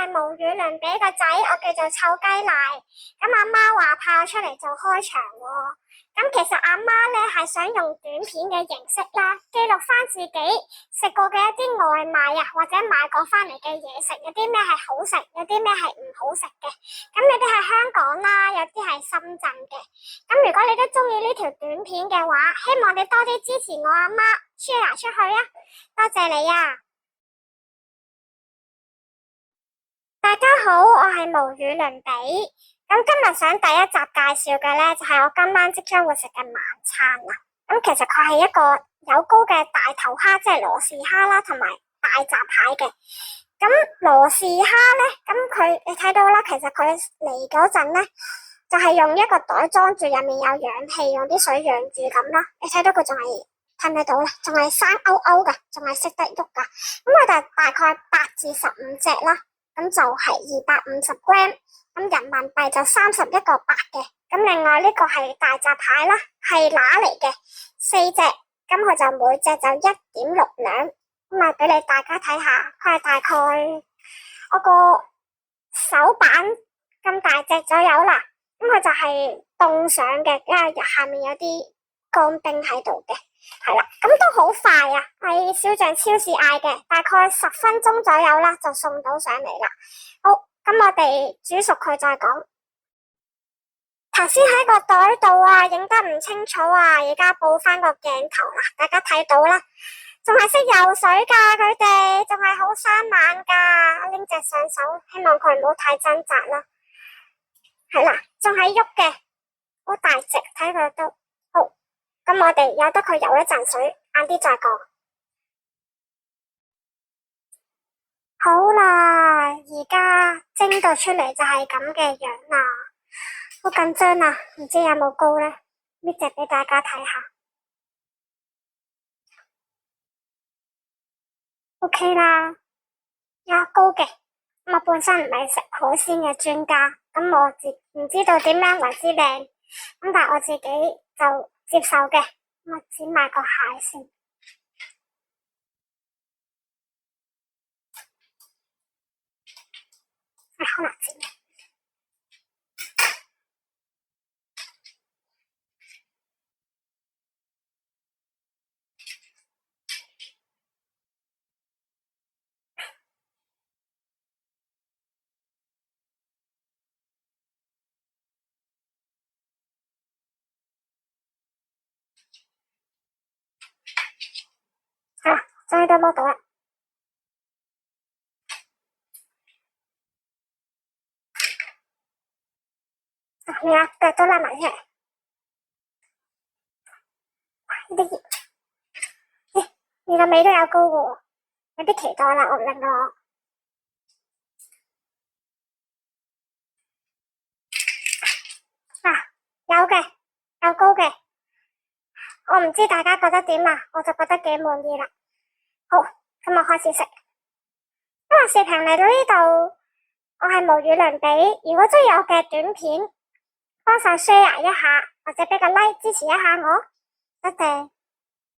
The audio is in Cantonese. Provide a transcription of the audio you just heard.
係無與倫比個仔，我叫做臭雞奶。咁阿媽話派我出嚟做開場喎。咁其實阿媽咧係想用短片嘅形式啦，記錄翻自己食過嘅一啲外賣啊，或者買過翻嚟嘅嘢食，有啲咩係好食，有啲咩係唔好食嘅。咁有啲係香港啦，有啲係深圳嘅。咁如果你都中意呢條短片嘅話，希望你多啲支持我阿媽 share 出去啊！多謝你啊！大家好，我係無與倫比。咁今日想第一集介紹嘅呢，就係我今晚即將會食嘅晚餐啦。咁其實佢係一個有膏嘅大頭蝦，即係羅氏蝦啦，同埋大閘蟹嘅。咁羅氏蝦呢，咁你睇到啦，其實佢嚟嗰陣呢，就係用一個袋裝住，入面有氧氣，用啲水養住咁啦。你睇到佢仲係睇唔睇到咧？仲係生勾勾噶，仲係識得喐噶。咁佢就大概8至15隻啦。咁就係250g，咁人民幣就31個8嘅。咁另外呢個係大閘蟹啦，係乸嚟嘅，4隻，咁佢就每隻就1.6兩，咁啊俾你大家睇下，佢係大概我個手板咁大隻左右啦。咁佢就係凍上嘅，因為下面有啲乾冰喺度嘅。係啦，咁都好快啊，喺小象超市嗌嘅，大概10分鐘左右啦，就送到上嚟啦。好，咁我哋煮熟佢再講。頭先喺個袋度啊，影得唔清楚啊，而家補翻個鏡頭啦，大家睇到啦，仲係識游水噶，佢哋仲係好生猛噶，拎隻上手，希望佢唔好太掙扎啦。係啦，仲係喐嘅，好大隻，睇佢都好。咁我哋由得佢游一陣水，晏啲再講。好啦，而家蒸到出嚟就係咁嘅樣啦，好緊張啊，唔知有冇膏呢？搣隻俾大家睇下。OK 啦，有膏嘅。我本身唔係食海鮮嘅專家，咁我唔知道點樣為之靚，咁但係我自己就接受嘅。我只買個蟹先，好難剪嘅。終於都攞到啦！你啊，腳都拉埋出嚟，呢啲你個尾都有膏嘅，有啲期待啦，我令我有嘅，有膏嘅，我唔知大家覺得點啊，我就覺得幾滿意啦。好，咁我開始食。今日視頻嚟到呢度，我係無與倫比。如果中意我嘅短片，幫手 share 一下，或者俾個 like 支持一下我，多謝。